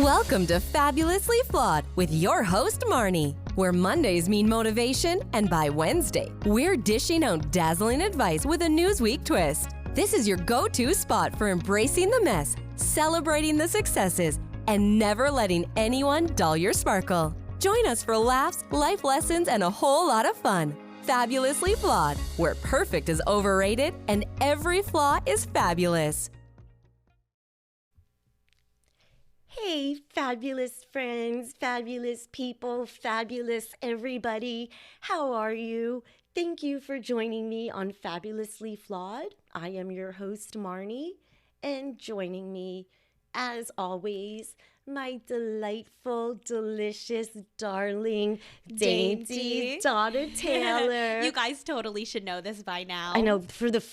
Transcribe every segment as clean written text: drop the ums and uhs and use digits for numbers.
Welcome to Fabulously Flawed with your host, Marni, where Mondays mean motivation, and by Wednesday, we're dishing out dazzling advice with a Newsweek twist. This is your go-to spot for embracing the mess, celebrating the successes, and never letting anyone dull your sparkle. Join us for laughs, life lessons, and a whole lot of fun. Fabulously Flawed, where perfect is overrated and every flaw is fabulous. Hey, fabulous friends, fabulous people, fabulous everybody. How are you? Thank you for joining me on Fabulously Flawed. I am your host, Marni, and joining me, as always, my delightful, delicious, darling, dainty daughter, Taylor. You guys totally should know this by now. I know, for the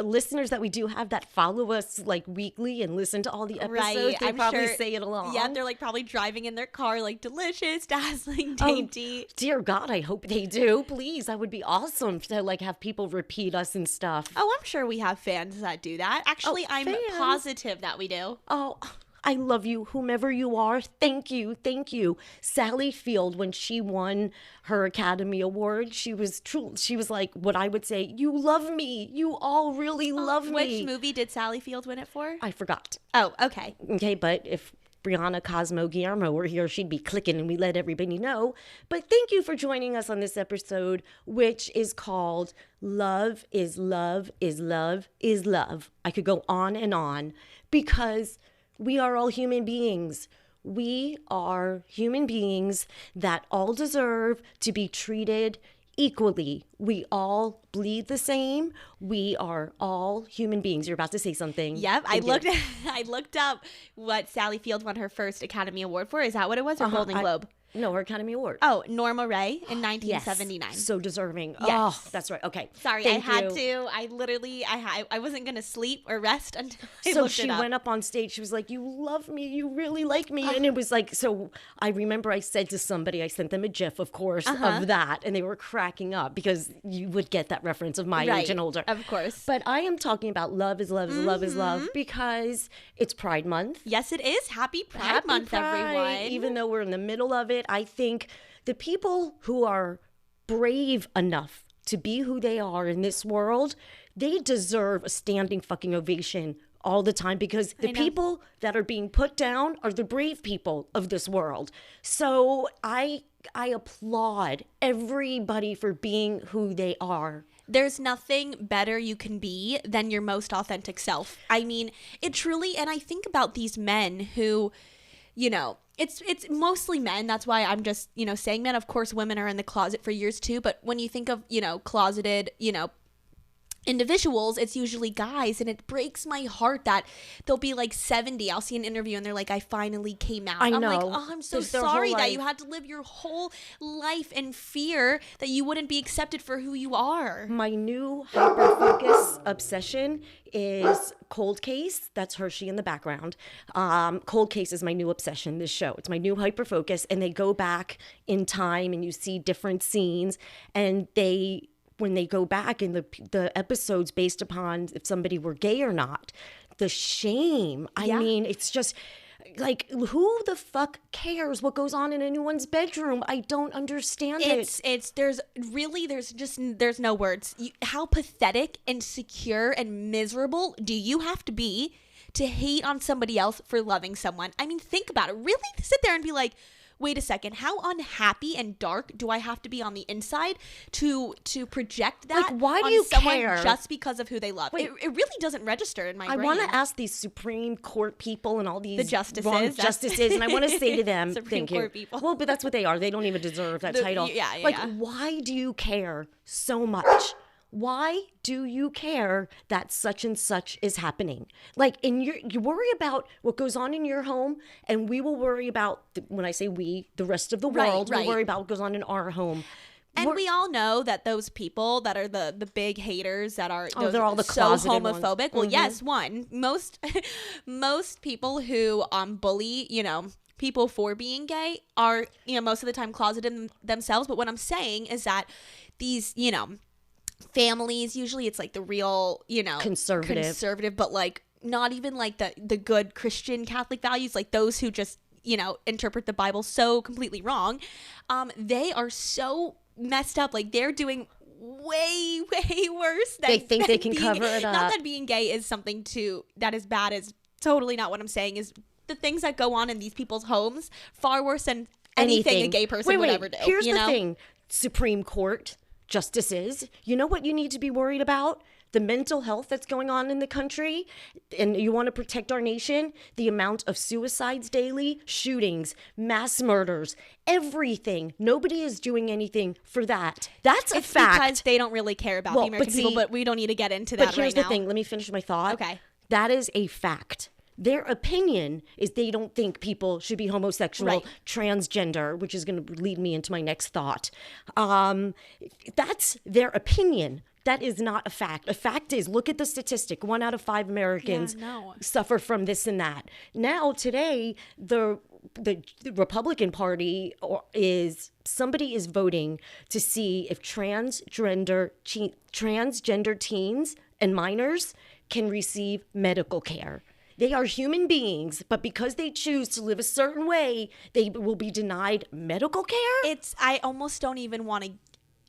listeners that we do have that follow us like weekly and listen to all the episodes, right. they I'm probably sure, say it along. Yeah, they're like probably driving in their car like delicious, dazzling, dainty. Oh, dear God, I hope they do. Please, that would be awesome to like have people repeat us and stuff. Oh, I'm sure we have fans that do that. Actually, I'm fans. positive that we do. Oh, I love you, whomever you are. Thank you. Thank you. Sally Field, when she won her Academy Award, she was like what I would say, you love me. You all really love me. Which movie did Sally Field win it for? I forgot. Oh, okay. Okay, but if Brianna Cosmo Guillermo were here, she'd be clicking and we let everybody know. But thank you for joining us on this episode, which is called Love is Love is Love is Love. I could go on because we are all human beings. We are human beings that all deserve to be treated equally. We all bleed the same. We are all human beings. You're about to say something. Yep, I looked up what Sally Field won her first Academy Award for. Is that what it was? Or Golden Globe? No, her Academy Award. Oh, Norma Ray in 1979. Yes, so deserving. Yes. Oh, that's right. Okay. Sorry, I had to. I literally, I wasn't going to sleep or rest until I so looked she it up. went up on stage. She was like, you love me. You really like me. And it was like, so I remember I said to somebody, I sent them a GIF, of course, of that. And they were cracking up because you would get that reference of my age and older. Of course. But I am talking about love is love is love is love because it's Pride Month. Yes, it is. Happy Pride Month, everyone. Even though we're in the middle of it, I think the people who are brave enough to be who they are in this world, they deserve a standing fucking ovation all the time because the people that are being put down are the brave people of this world. So I applaud everybody for being who they are. There's nothing better you can be than your most authentic self. I mean, it truly, and I think about these men who, you know, it's mostly men. That's why I'm just, saying men. Of course, women are in the closet for years too. But when you think of, closeted, individuals, it's usually guys, and it breaks my heart that they'll be like 70. I'll see an interview and they're like, I finally came out. I'm like, oh, I'm so sorry that you had to live your whole life in fear that you wouldn't be accepted for who you are. My new hyper-focus obsession is Cold Case. That's Hershey in the background. Cold Case is my new obsession, this show. It's my new hyper-focus, and they go back in time and you see different scenes, and when they go back in the episodes based upon if somebody were gay or not, the shame. I mean, it's just like, who the fuck cares what goes on in anyone's bedroom? I don't understand it. There's no words. How pathetic, insecure, and miserable do you have to be to hate on somebody else for loving someone? I mean, think about it. Really sit there and be like, wait a second, how unhappy and dark do I have to be on the inside to project that why do on you someone care? just because of who they love? It really doesn't register in my brain. I want to ask these Supreme Court people and all these the justices, and I want to say to them, Supreme Court people. Well, but that's what they are. They don't even deserve that title. Yeah. Why do you care so much? Why do you care that such and such is happening? Like, you worry about what goes on in your home, and we will worry about, when I say we, the rest of the world will worry about what goes on in our home. And we all know that those people that are the big haters that are they're all the so ones. homophobic. Well, yes, most people who bully, people for being gay are, most of the time closeted themselves. But what I'm saying is that these, families, usually it's like the real, conservative, but like not even like the good Christian Catholic values, like those who just interpret the Bible so completely wrong. They are so messed up. Like, they're doing way worse than they think they can being, cover it up. Not that being gay is something that is bad, is totally not what I'm saying. Is the things that go on in these people's homes far worse than anything a gay person would ever do. Here's the thing, Supreme Court justices, you know what you need to be worried about? The mental health that's going on in the country, and you want to protect our nation, the amount of suicides daily, shootings, mass murders, everything. Nobody is doing anything for that. That's a fact. Because they don't really care about the American people, but we don't need to get into that right now. But here's the thing. Let me finish my thought. Okay. That is a fact. Their opinion is they don't think people should be homosexual, right, transgender, which is going to lead me into my next thought. That's their opinion. That is not a fact. A fact is, look at the statistic. 1 out of 5 Americans suffer from this and that. Now, today, the Republican Party somebody is voting to see if transgender teens and minors can receive medical care. They are human beings, but because they choose to live a certain way, they will be denied medical care. I almost don't even want to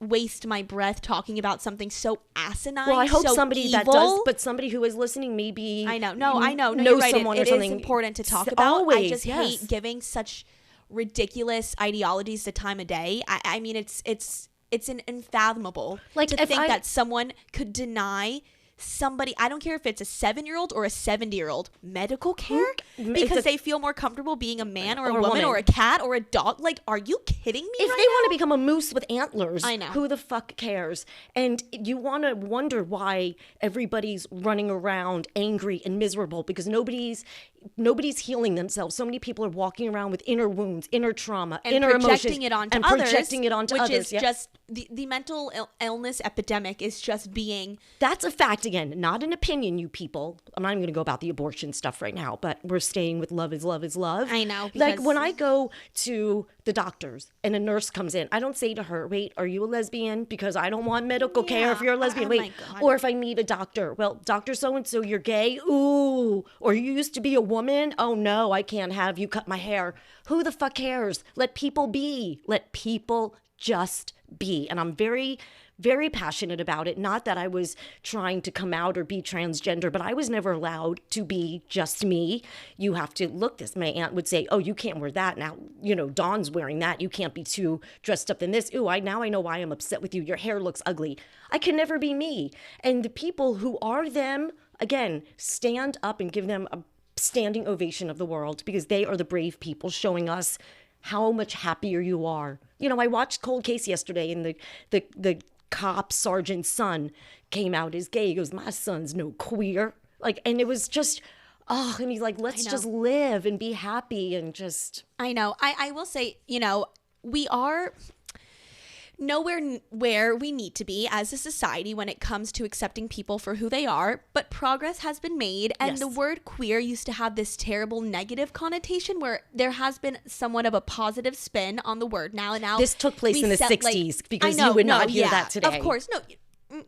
waste my breath talking about something so asinine. Well, I hope somebody evil. that does, but somebody who is listening maybe. I know. No, knows you're right. someone it or something. Is important to talk about. Always, I just hate giving such ridiculous ideologies the time of day. I mean, it's unfathomable to think that someone could deny somebody, I don't care if it's a 7-year-old or a 70-year-old, medical care because they feel more comfortable being a man or a woman or a cat or a dog. Like, are you kidding me? If they want to become a moose with antlers, I know. Who the fuck cares? And you want to wonder why everybody's running around angry and miserable because nobody's healing themselves. So many people are walking around with inner wounds, inner trauma, and inner projecting emotions, it onto and others, projecting it onto which others. Is just the mental illness epidemic is just being. That's a fact. Again, not an opinion, you people. I'm not even going to go about the abortion stuff right now, but we're staying with love is love is love. I know. Like when I go to the doctors and a nurse comes in, I don't say to her, wait, are you a lesbian? Because I don't want medical care if you're a lesbian. Oh wait, or if I meet a doctor, well, Dr. So-and-so, you're gay? Ooh. Or you used to be a woman? Oh no, I can't have you cut my hair. Who the fuck cares? Let people be. Let people just be. And I'm very, very passionate about it. Not that I was trying to come out or be transgender, but I was never allowed to be just me. You have to look this. My aunt would say, oh, you can't wear that now. You know, Dawn's wearing that. You can't be too dressed up in this. Ooh, now I know why I'm upset with you. Your hair looks ugly. I can never be me. And the people who are them, again, stand up and give them a standing ovation of the world because they are the brave people showing us how much happier you are. You know, I watched Cold Case yesterday and the cop sergeant's son came out as gay. He goes, my son's no queer. Like, and it was just, and he's like, let's just live and be happy and just. I know. I will say, we are nowhere where we need to be as a society when it comes to accepting people for who they are, but progress has been made, and the word queer used to have this terrible negative connotation where there has been somewhat of a positive spin on the word now. And now this took place in the 60s because you would not hear that today. Of course, no,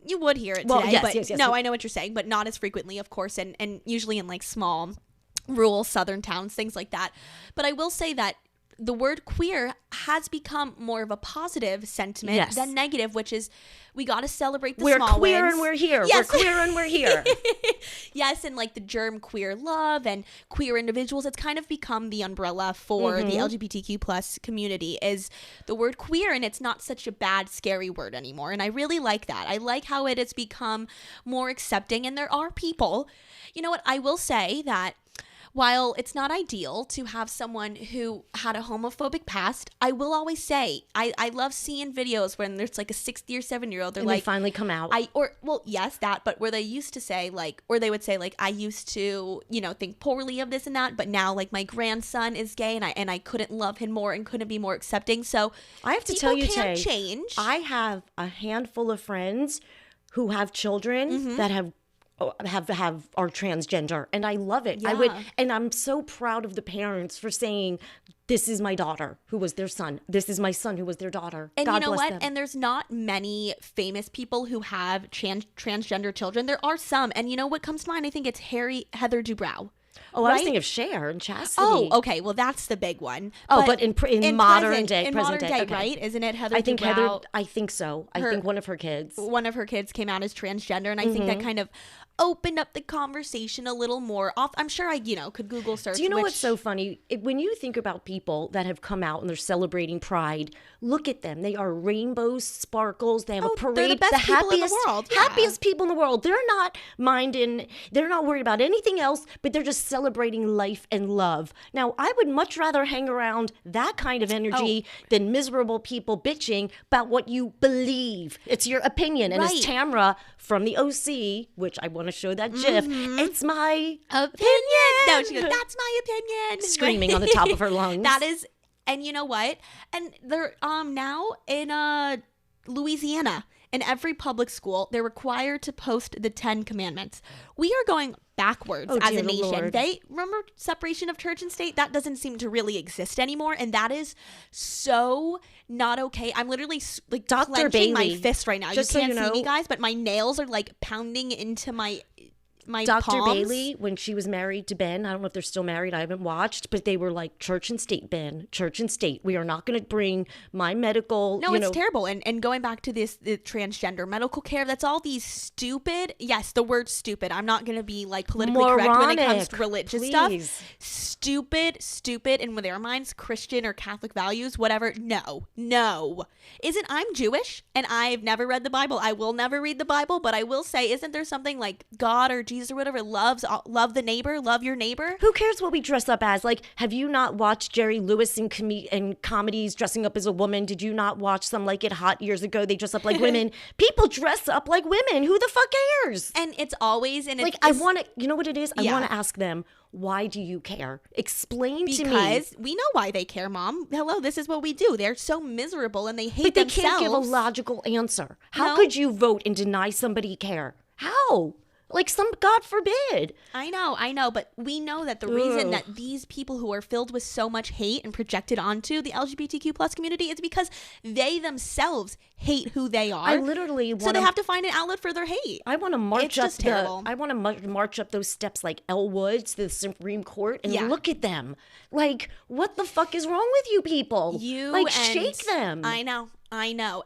you would hear it today, but no, I know what you're saying, but not as frequently, of course, and usually in like small rural southern towns, things like that. But I will say that the word queer has become more of a positive sentiment than negative, which is we got to celebrate the small wins. We're queer and we're here. Yes. We're queer and we're here. Yes, and like the germ queer love and queer individuals, it's kind of become the umbrella for the LGBTQ plus community is the word queer, and it's not such a bad, scary word anymore. And I really like that. I like how it has become more accepting, and there are people, you know what, I will say that while it's not ideal to have someone who had a homophobic past, I will always say, I love seeing videos when there's like a 60 or 7-year-old, they're and like, they finally come out. But where they used to say like, or they would say like, I used to, think poorly of this and that, but now like my grandson is gay and I couldn't love him more and couldn't be more accepting. So I have to tell you, Tay, change. I have a handful of friends who have children that have are transgender, and I love it. Yeah. And I'm so proud of the parents for saying, this is my daughter who was their son. This is my son who was their daughter. And God you know bless what? them. And there's not many famous people who have transgender children. There are some, and you know what comes to mind? I think it's Heather Dubrow. Oh, I was right? thinking of Cher and Chastity. Oh, okay. Well, that's the big one. Oh, but in modern present, day, in present modern day, okay. right? Isn't it Heather? I think Dubrow? I think so. I think one of her kids. One of her kids came out as transgender, and I think that kind of opened up the conversation a little more. I'm sure I, could Google search. Do you know what's so funny? When you think about people that have come out and they're celebrating Pride, look at them. They are rainbows, sparkles. They have a parade. They're the best people in the world. Yeah. Happiest people in the world. They're not minding. They're not worried about anything else, but they're just celebrating life and love. Now, I would much rather hang around that kind of energy than miserable people bitching about what you believe. It's your opinion. And as Right. Tamra from the OC, which I want to show that GIF, it's my opinion. No, she goes, that's my opinion. Screaming on the top of her lungs. That is, and you know what? And they're now in Louisiana, in every public school, they're required to post the 10 Commandments. We are going backwards as dear a nation. Lord. They remember separation of church and state. That doesn't seem to really exist anymore, and that is so not okay. I'm literally like Dr. clenching my Bailey, fist right now. just You so can't you see know- me, guys, but my nails are like pounding into my Dr. palms. Bailey, when she was married to Ben, I don't know if they're still married, I haven't watched, but they were like church and state, Ben, church and state. We are not going to bring my medical, No, it's terrible. And going back to the transgender medical care, that's all these stupid, yes, the word stupid. I'm not going to be like politically correct when it comes to Moronic, religious please. stuff. Stupid, and with their minds, Christian or Catholic values, whatever. No. I'm Jewish and I've never read the Bible. I will never read the Bible, but I will say, isn't there something like God or Jesus or whatever love the neighbor, love your neighbor? Who cares what we dress up as? Like, have you not watched Jerry Lewis in comedies dressing up as a woman? Did you not watch Some Like It Hot years ago? They dress up like women. People dress up like women. Who the fuck cares? And it's always, and Like, I want to, you know what it is? I want to ask them, why do you care? Explain to me. Because we know why they care, Mom. Hello, this is what we do. They're so miserable and they hate But they themselves. can't give a logical answer. How No. could you vote and deny somebody care? How? Like, God forbid. I know, but we know that the reason that these people who are filled with so much hate and projected onto the LGBTQ plus community is because they themselves hate who they are. I literally so want they have to find an outlet for their hate. I want to march It's up just terrible. I want to march up those steps like Elle Woods to the Supreme Court and Yeah. look at them. Like, what the fuck is wrong with you people? Shake them. I know.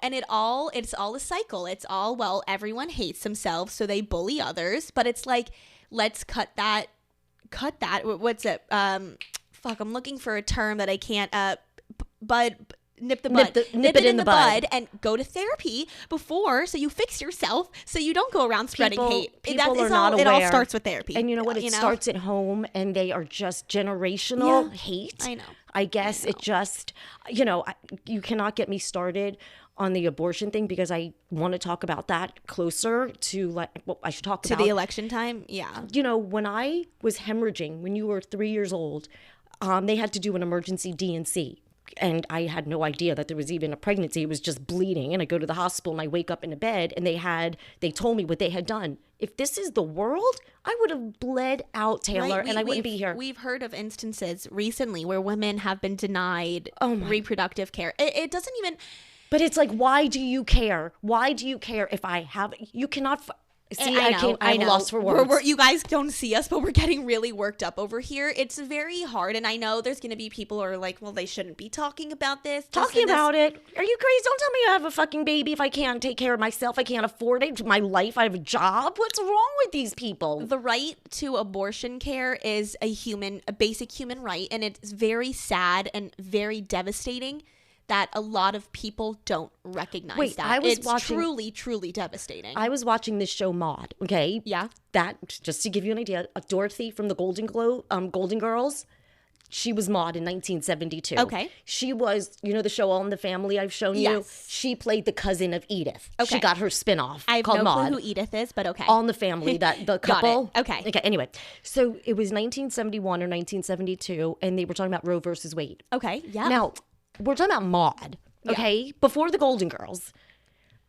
And it's all a cycle. It's all, well, everyone hates themselves, so they bully others. But it's like, let's cut that. What's it? Fuck, I'm looking for a term that I can't, nip it in the bud and go to therapy before, so you fix yourself, so you don't go around spreading hate. People are not aware. It all starts with therapy. And you know what? It starts at home, and they are just generational hate. I know. I guess it just, you cannot get me started on the abortion thing because I want to talk about that closer to I should talk to about the election time. Yeah. When I was hemorrhaging, when you were 3 years old, they had to do an emergency D&C. And I had no idea that there was even a pregnancy. It was just bleeding. And I go to the hospital and I wake up in a bed and they told me what they had done. If this is the world, I would have bled out, Taylor, Right, and I wouldn't be here. We've heard of instances recently where women have been denied reproductive care. It doesn't even... But it's like, why do you care? Why do you care if I have... You cannot... See, I'm lost for words. You guys don't see us, but we're getting really worked up over here. It's very hard, and I know there's going to be people who are like, well, they shouldn't be talking about this. Talking about it? Are you crazy? Don't tell me I have a fucking baby if I can't take care of myself. I can't afford it. My life, I have a job. What's wrong with these people? The right to abortion care is a basic human right, and it's very sad and very devastating that a lot of people don't recognize that. It's truly, truly devastating. I was watching this show Maude, okay? Yeah. That, just to give you an idea, Dorothy from the Golden Girls, she was Maude in 1972. Okay. She was, the show All in the Family I've shown you? Yes. She played the cousin of Edith. Okay. She got her spinoff I have called no Maude. clue who Edith is, but okay. All in the Family, the couple. Got it. Okay. Anyway, so it was 1971 or 1972, and they were talking about Roe versus Wade. Okay, yeah. Now, we're talking about Maude, okay? Before the Golden Girls.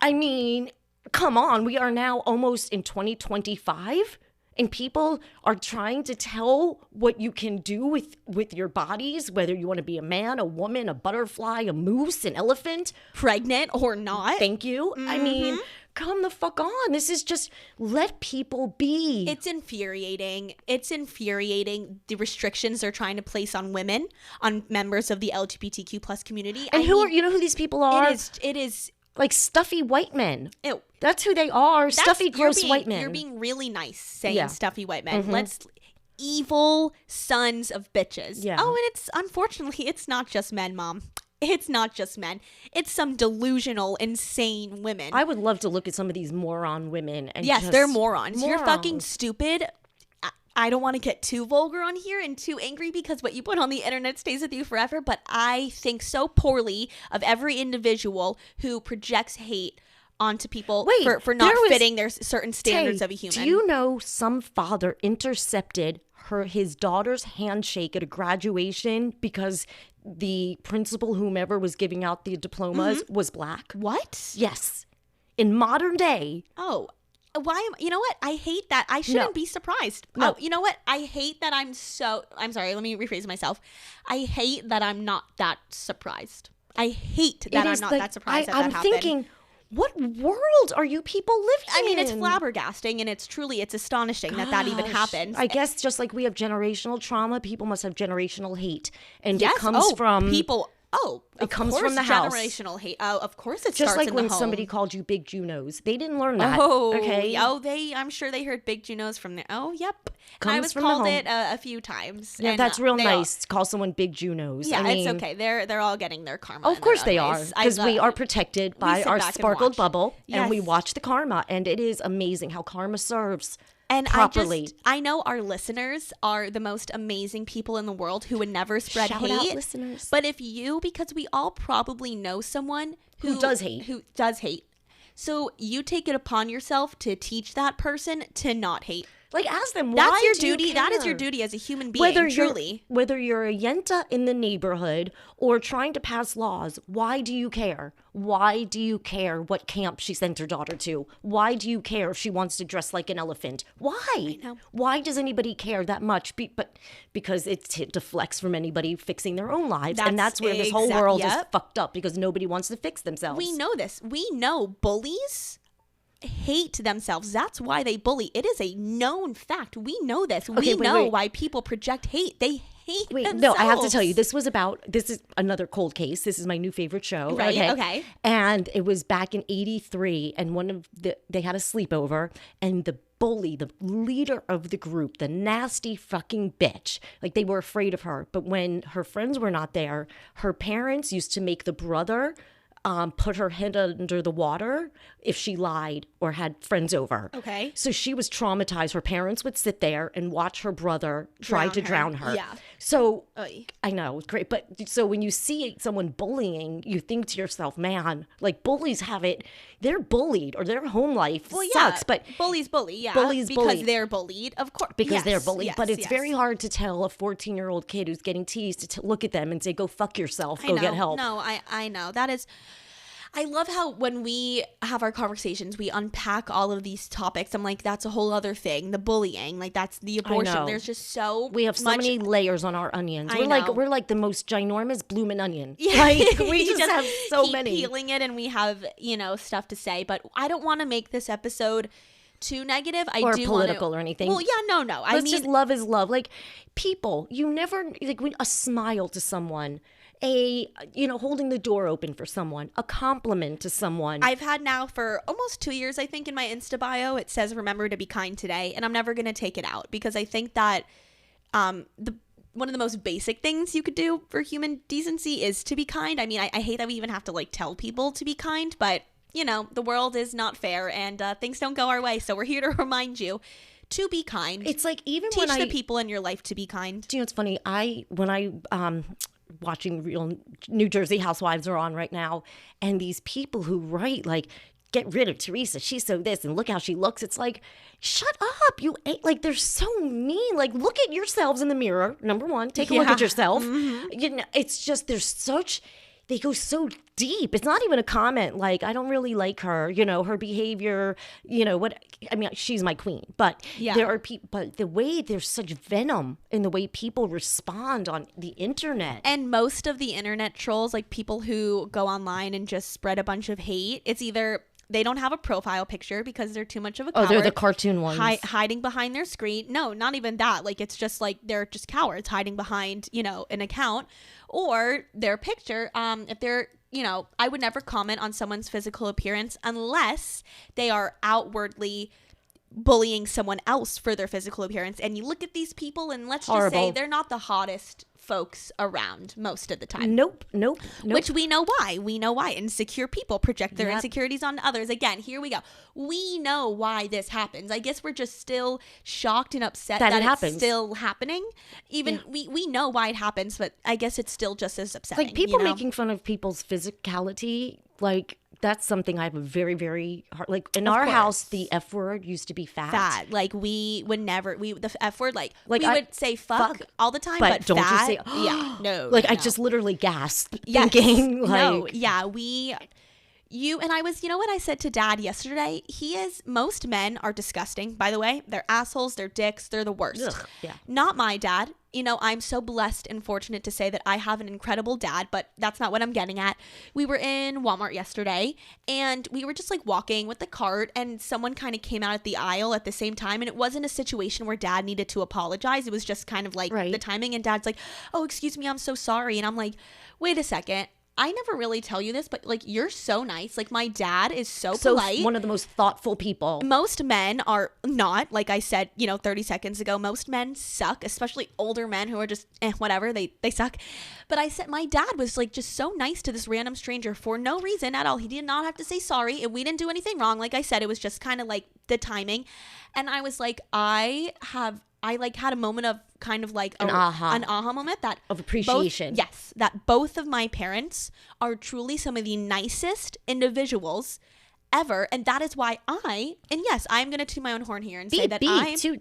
I mean, come on. We are now almost in 2025, and people are trying to tell what you can do with your bodies, whether you want to be a man, a woman, a butterfly, a moose, an elephant. Pregnant or not. Thank you. I mean, come the fuck on. This is just, let people be. It's infuriating. It's infuriating the restrictions they're trying to place on women, on members of the LGBTQ plus community. And you know who these people are? It is like stuffy white men. Ew. That's who they are. Stuffy, gross white men. You're being really nice saying stuffy white men. Evil sons of bitches. Yeah. Oh, and it's unfortunately, it's not just men, Mom. It's not just men. It's some delusional, insane women. I would love to look at some of these moron women. And yes, they're morons. You're fucking stupid. I don't want to get too vulgar on here and too angry because what you put on the internet stays with you forever, but I think so poorly of every individual who projects hate onto people for not fitting their certain standards of a human. Do you know some father intercepted his daughter's handshake at a graduation because the principal, whomever was giving out the diplomas, was black? What? Yes. In modern day. Oh, you know what? I hate that. I shouldn't be surprised. No. Oh, you know what? I hate that I'm sorry, let me rephrase myself. I hate that I'm not that surprised. I hate that I'm not that surprised that happened. I'm thinking, what world are you people living in? I mean, it's flabbergasting, and it's astonishing that even happens. I guess just like we have generational trauma, people must have generational hate. And it comes from people. Oh, it comes from the house. Generational hate. Oh, of course it just starts like in when the home. somebody called you Big Junos. They didn't learn that. Oh, okay. Oh, I'm sure they heard Big Junos from there. Oh, yep. I was from called the it a few times. Yeah, and, that's real nice. Call someone Big Junos. Yeah, I mean, it's okay. They're all getting their karma. Oh, of course they are, because we are protected by our sparkled bubble, and we watch the karma, and it is amazing how karma serves. And properly. I know our listeners are the most amazing people in the world who would never spread hate. Shout out listeners. But because we all probably know someone who does hate. So you take it upon yourself to teach that person to not hate. Like, ask them, why That's your do you duty. care? That is your duty as a human being, Whether you're a yenta in the neighborhood or trying to pass laws, why do you care? Why do you care what camp she sent her daughter to? Why do you care if she wants to dress like an elephant? Why? I know. Why does anybody care that much? But because it deflects from anybody fixing their own lives. And that's where this whole world is fucked up, because nobody wants to fix themselves. We know this. We know bullies hate themselves. That's why they bully. It is a known fact. We know this. We know why people project hate. They hate themselves. No, I have to tell you, this is another cold case. This is my new favorite show. Right, okay. And it was back in 1983, and they had a sleepover, and the bully, the leader of the group, the nasty fucking bitch, like, they were afraid of her. But when her friends were not there, her parents used to make the brother put her head under the water if she lied or had friends over. Okay. So she was traumatized. Her parents would sit there and watch her brother try to drown her. Yeah. So I know, it's great. But so when you see someone bullying, you think to yourself, man, like, bullies have it. They're bullied, or their home life sucks. But bullies bully, yeah. Bullies because bully. they're bullied, of course. Because they're bullied. But it's very hard to tell a 14-year-old kid who's getting teased to look at them and say, go fuck yourself, go get help. No, I know. That is... I love how when we have our conversations, we unpack all of these topics. I'm like, that's a whole other thing. The bullying, like, that's the abortion. There's just we have so many layers on our onions. We're like the most ginormous bloomin' onion. Yeah. Like, we just have so many. Peeling it, and we have, stuff to say. But I don't want to make this episode too negative. Or political or anything. Well, yeah, no. Just love is love. Like, people, you never, like, a smile to someone, holding the door open for someone, a compliment to someone. I've had now for almost 2 years, I think, in my Insta bio, it says, remember to be kind today. And I'm never going to take it out, because I think that one of the most basic things you could do for human decency is to be kind. I mean, I hate that we even have to, like, tell people to be kind, but, the world is not fair, and things don't go our way. So we're here to remind you to be kind. It's like, even teach the people in your life to be kind. Do you know what's funny? When I watching real New Jersey Housewives are on right now, and these people who write, like, get rid of Teresa, she's so this, and look how she looks. It's like, shut up, you ain't, like, they're so mean. Like, look at yourselves in the mirror. Number one, take a look at yourself. Mm-hmm. It's just, they go so deep. It's not even a comment like, I don't really like her, her behavior, she's my queen. But there are people, but the way there's such venom in the way people respond on the internet. And most of the internet trolls, like, people who go online and just spread a bunch of hate, it's either they don't have a profile picture because they're too much of a Oh, coward. they're the cartoon ones. Hiding behind their screen. No, not even that. Like, it's just like they're just cowards hiding behind, an account or their picture. If they're, I would never comment on someone's physical appearance unless they are outwardly bullying someone else for their physical appearance. And you look at these people and let's just say they're not the hottest folks around most of the time. Nope. Which we know why. We know why. Insecure people project their insecurities on others. Again, here we go. We know why this happens. I guess we're just still shocked and upset that it's still happening. Even we know why it happens, but I guess it's still just as upsetting. Like people making fun of people's physicality, like that's something I have a very, very hard, like in our house, the F word used to be fat. Like we would never, the F word, like we would say fuck all the time, but don't fat, you say, yeah, no. Like I just literally gasped thinking like. No, yeah, you and I was, what I said to Dad yesterday? Most men are disgusting, by the way. They're assholes, they're dicks, they're the worst. Ugh, yeah. Not my dad. I'm so blessed and fortunate to say that I have an incredible dad, but that's not what I'm getting at. We were in Walmart yesterday and we were just like walking with the cart and someone kind of came out at the aisle at the same time. And it wasn't a situation where Dad needed to apologize. It was just kind of like the timing. And Dad's like, oh, excuse me, I'm so sorry. And I'm like, wait a second. I never really tell you this, but like you're so nice. Like my dad is so polite. One of the most thoughtful people. Most men are not, like I said, 30 seconds ago. Most men suck, especially older men who are just whatever. They suck. But I said my dad was like just so nice to this random stranger for no reason at all. He did not have to say sorry. And we didn't do anything wrong. Like I said, it was just kind of like the timing. And I was like, I had a moment of kind of like an aha moment that of appreciation. That both of my parents are truly some of the nicest individuals ever. And that is why I'm going to toot my own horn here and say that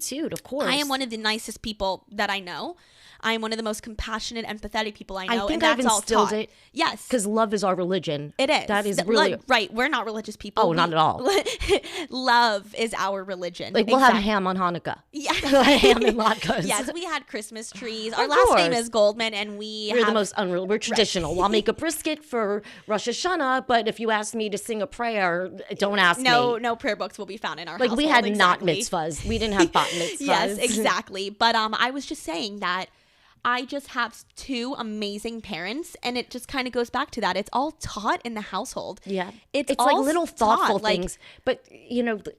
toot, of course. I am one of the nicest people that I know. I am one of the most compassionate, empathetic people I know. I think and that's I've instilled all it. Yes. Because love is our religion. It is. That is really... Right. We're not religious people. Oh, not at all. Love is our religion. Like we'll have ham on Hanukkah. Yeah. Ham and latkes. Yes, we had Christmas trees. Our last name is Goldman and we're the most unreal. We're traditional. I'll make a brisket for Rosh Hashanah, but if you ask me to sing a prayer, don't ask me. No prayer books will be found in our house. Like we had not mitzvahs. We didn't have bat mitzvahs. Yes, exactly. But I was just saying that I just have two amazing parents, and it just kind of goes back to that. It's all taught in the household. Yeah. It's all like little thoughtful taught, things. But,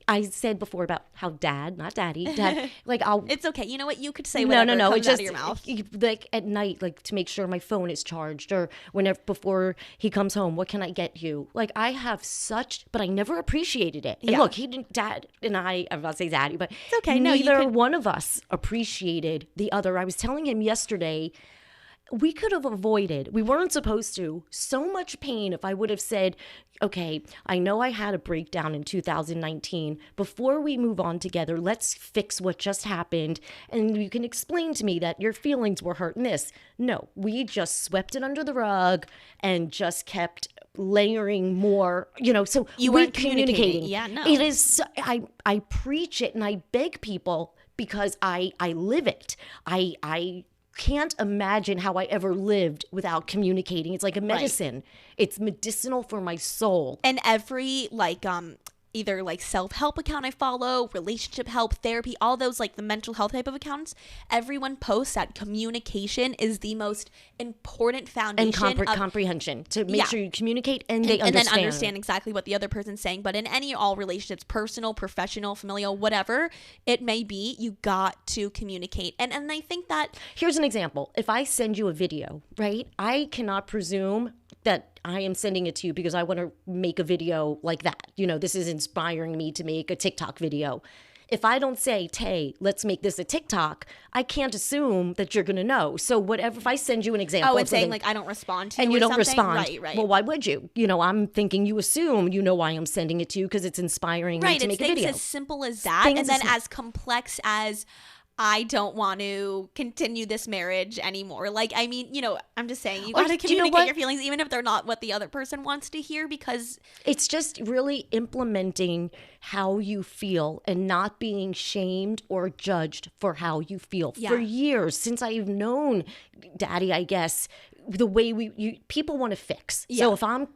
I said before about how dad, like It's okay. You know what? You could say whatever comes out of your mouth. Like at night, like to make sure my phone is charged or whenever before he comes home, what can I get you? Like I have but I never appreciated it. And look, Dad and I'm not saying daddy, but it's okay. Neither one of us appreciated the other. I was telling him yesterday, we could have avoided, we weren't supposed to, so much pain if I would have said, okay, I know I had a breakdown in 2019. Before we move on together, let's fix what just happened. And you can explain to me that your feelings were hurt in this. No, we just swept it under the rug and just kept layering more, so you weren't communicating. Yeah, no. It is, I preach it and I beg people because I live it. I can't imagine how I ever lived without communicating. It's like a medicine. Right. It's medicinal for my soul. And every either like self-help account I follow, relationship help, therapy, all those like the mental health type of accounts, everyone posts that communication is the most important foundation. And comprehension to make sure you communicate and they understand. And then understand exactly what the other person's saying. But in all relationships, personal, professional, familial, whatever it may be, you got to communicate. And I think that... Here's an example. If I send you a video, right, I cannot presume that I am sending it to you because I want to make a video like that. This is inspiring me to make a TikTok video. If I don't say, Tay, let's make this a TikTok, I can't assume that you're going to know. So whatever, if I send you an example. Oh, it's saying like I don't respond to you. And you don't something? respond. Right. Well, why would you? I'm thinking you assume you know why I'm sending it to you because it's inspiring me to make a video. Right, it's as simple as that. And then as complex as... I don't want to continue this marriage anymore. Like, I mean, I'm just saying you got to communicate your feelings even if they're not what the other person wants to hear because... It's just really implementing how you feel and not being shamed or judged for how you feel. Yeah. For years, since I've known Daddy, I guess, the way people want to fix. Yeah. So if I'm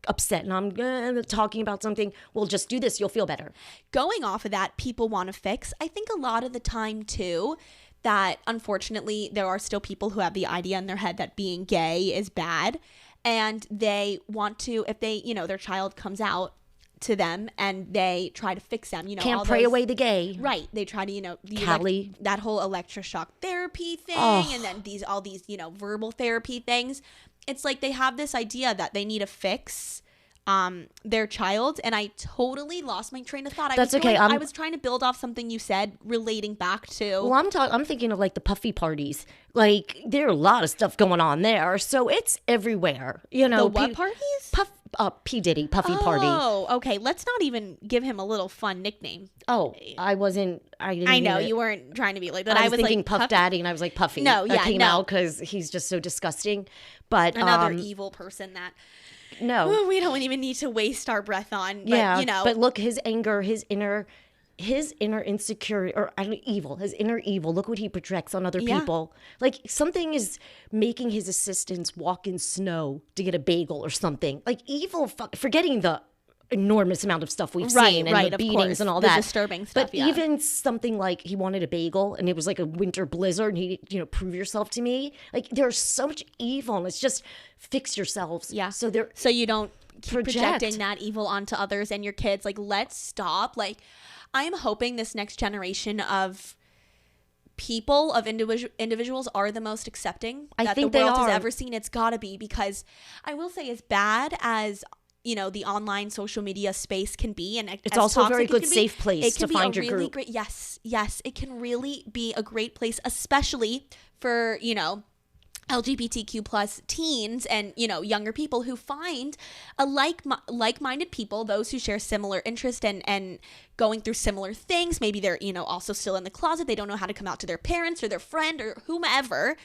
upset and I'm talking about something, well, just do this, you'll feel better. Going off of that, people want to fix. I think a lot of the time too, that unfortunately there are still people who have the idea in their head that being gay is bad, and they want to, if they, their child comes out to them and they try to fix them, can't pray away the gay. Right. They try to, that whole electroshock therapy thing, and then all these, verbal therapy things. It's like they have this idea that they need to fix their child, and I totally lost my train of thought. I was trying to build off something you said relating back to. Well, I'm thinking of like the puffy parties. Like there are a lot of stuff going on there, so it's everywhere. The what parties? P Diddy puffy party. Oh, okay. Let's not even give him a little fun nickname. Oh, I didn't. I know you weren't trying to be like that. I was thinking like, Puff Daddy, and I was like Puffy. No, yeah, that came out because he's just so disgusting. But another evil person that. No, we don't even need to waste our breath on. But, but look, his anger, his inner insecurity, or evil, his inner evil. Look what he projects on other people. Like something is making his assistants walk in snow to get a bagel or something. Like evil, forgetting the enormous amount of stuff we've seen and the beatings and all that. Disturbing stuff, but even something like he wanted a bagel and it was like a winter blizzard and he, prove yourself to me. Like there's so much evil and it's just fix yourselves. Yeah. So you don't keep projecting that evil onto others and your kids. Like, let's stop. Like, I'm hoping this next generation of people, of individuals are the most accepting that the world has ever seen. It's gotta be, because I will say, as bad as the online social media space can be, and it's also a very good safe place to find your group. Yes, it can really be a great place, especially for LGBTQ plus teens and younger people who find a like-minded people, those who share similar interest and going through similar things. Maybe they're also still in the closet, they don't know how to come out to their parents or their friend or whomever.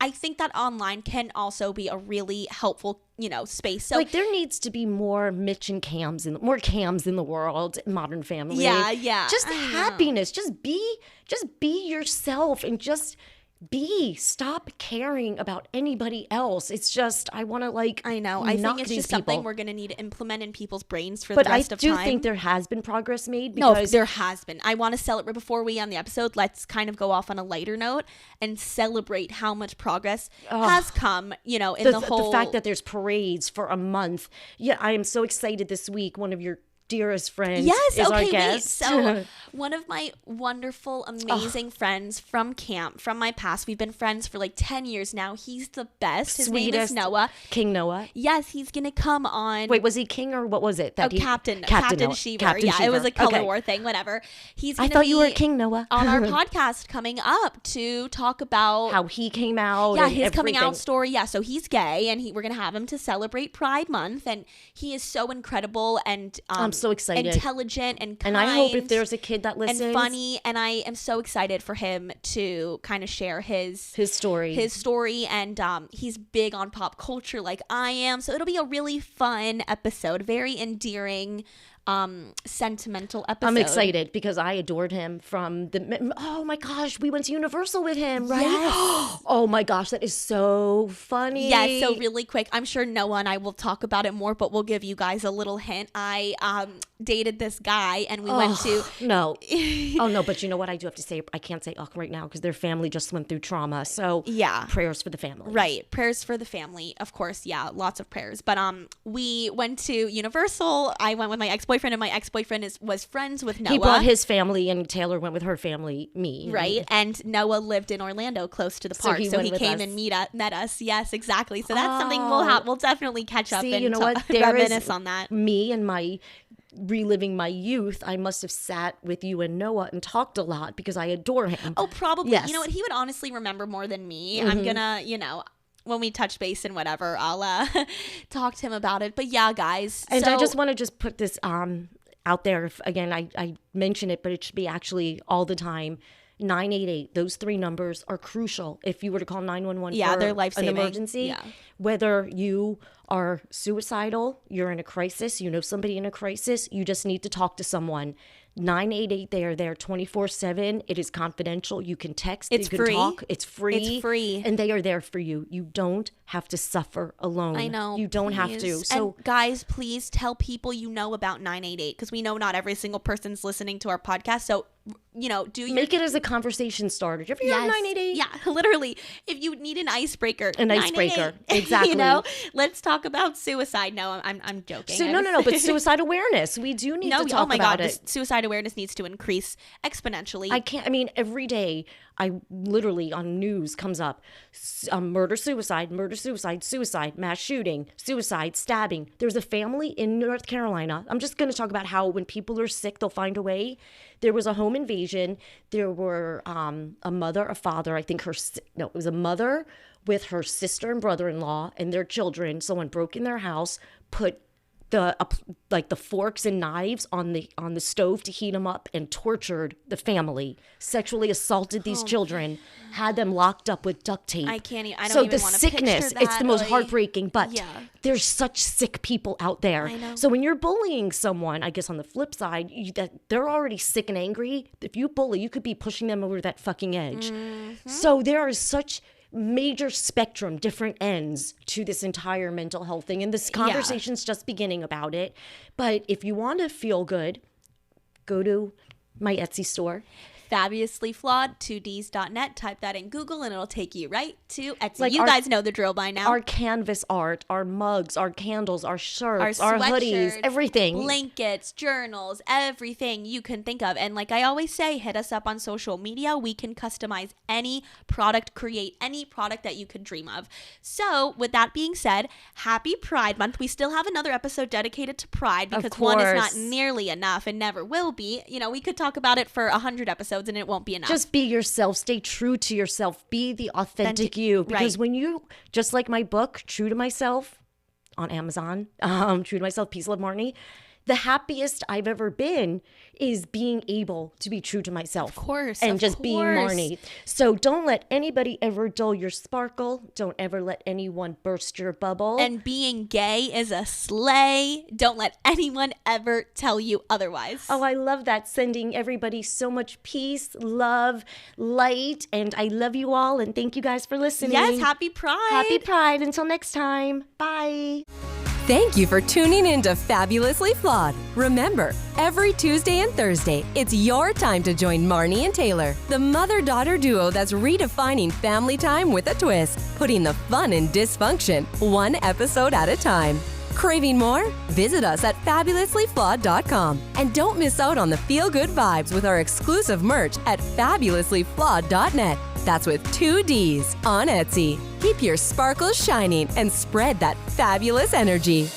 I think that online can also be a really helpful, space. So like there needs to be more Mitch and Cams and more Cams in the world, Modern Family. Yeah. Just happiness. Just be yourself and just stop caring about anybody else. It's just, I want to I think it's just something we're going to need to implement in people's brains for the rest of time. But I do think there has been progress made. No, there has been. I want to celebrate, before we end the episode, let's kind of go off on a lighter note and celebrate how much progress has come, the fact that there's parades for a month. Yeah, I am so excited this week. One of your dearest friends is our guest. So one of my wonderful, amazing friends from camp, from my past, we've been friends for like 10 years now. He's the best. His name is Noah. King Noah. Yes, he's going to come on. Wait, was he king or what was it? Captain Shiver. It was a color war thing, whatever. I thought you were King Noah. On our podcast coming up to talk about how he came out. Yeah, his coming out story. Yeah, so he's gay and we're going to have him to celebrate Pride Month, and he is so incredible and I'm so excited. Intelligent and kind. And I hope if there's a kid that listens. And funny. And I am so excited for him to kind of share his story. And he's big on pop culture like I am. So it'll be a really fun episode. Very endearing, sentimental episode. I'm excited because I adored him from oh my gosh, we went to Universal with him, right? Yes. Oh my gosh, that is so funny. Yeah, so really quick, I'm sure Noah and I will talk about it more, but we'll give you guys a little hint. I dated this guy and we went to but you know what, I do have to say, I can't say right now because their family just went through trauma, so yeah, prayers for the family. Right, prayers for the family, of course. Yeah, lots of prayers. But we went to Universal. I went with my ex-boyfriend, and my ex-boyfriend was friends with Noah. He brought his family and Taylor went with her family, me. Right, and Noah lived in Orlando close to the park, so he came and met us. Yes, exactly. So that's something we'll definitely catch up and reminisce on that. Me and my reliving my youth, I must have sat with you and Noah and talked a lot because I adore him. Oh, probably. Yes. You know what? He would honestly remember more than me. Mm-hmm. I'm gonna, when we touch base and whatever, I'll talk to him about it. But yeah, guys. And I just want to put this out there. Again, I mention it, but it should be actually all the time. 988, those three numbers are crucial if you were to call 911 for they're life-saving. An emergency. Yeah. Whether you are suicidal, you're in a crisis, you know somebody in a crisis, you just need to talk to someone. 988, they are there 24/7. It is confidential. You can text. It's you can free. talk. It's free. It's free. And they are there for you. You don't have to suffer alone. I know. You don't have to. please. So and guys, please tell people you know about 988, because we know not every single person's listening to our podcast. So, do your make it as a conversation starter. Did you ever hear of 988? Yeah, literally. If you need an icebreaker, An icebreaker. 988. Exactly. Let's talk about suicide. No, I'm joking. So no. But suicide awareness. We do need to talk about it. Suicide awareness needs to increase exponentially. Every day, I literally on news comes up, murder, suicide, mass shooting, suicide, stabbing. There's a family in North Carolina. I'm just going to talk about how when people are sick, they'll find a way. There was a home invasion. There were a mother, a father. I think it was a mother with her sister and brother-in-law and their children. Someone broke in their house, put the forks and knives on the stove to heat them up, and tortured the family, sexually assaulted these children, had them locked up with duct tape. I can't even. I don't so even the want to sickness, picture that. it's the most heartbreaking. But Yeah. there's such sick people out there. I know. So when you're bullying someone, I guess on the flip side, that they're already sick and angry. If you bully, you could be pushing them over that fucking edge. Mm-hmm. So there is such major spectrum, different ends to this entire mental health thing. And this conversation's just beginning about it. But if you want to feel good, go to my Etsy store. Fabulously Flawed, 2ds.net. Type that in Google and it'll take you right to Etsy. Like you guys know the drill by now. Our canvas art, our mugs, our candles, our shirts, our our hoodies, sweatshirts, everything. Blankets, journals, everything you can think of. And like I always say, hit us up on social media. We can customize any product, create any product that you could dream of. So with that being said, happy Pride Month. We still have another episode dedicated to Pride because one is not nearly enough and never will be. We could talk about it for 100 episodes and it won't be enough. Just be yourself. Stay true to yourself. Be the authentic you. Because when you, just like my book, True to Myself on Amazon, True to Myself, Peace, Love, Marni, the happiest I've ever been is being able to be true to myself. Of course. And just being Marni. So don't let anybody ever dull your sparkle. Don't ever let anyone burst your bubble. And being gay is a slay. Don't let anyone ever tell you otherwise. Oh, I love that. Sending everybody so much peace, love, light. And I love you all. And thank you guys for listening. Yes, happy Pride. Happy Pride. Until next time. Bye. Thank you for tuning in to Fabulously Flawed. Remember, every Tuesday and Thursday, it's your time to join Marni and Taylor, the mother-daughter duo that's redefining family time with a twist, putting the fun in dysfunction, one episode at a time. Craving more? Visit us at fabulouslyflawed.com. And don't miss out on the feel-good vibes with our exclusive merch at fabulouslyflawed.net. That's with 2 Ds on Etsy. Keep your sparkles shining and spread that fabulous energy.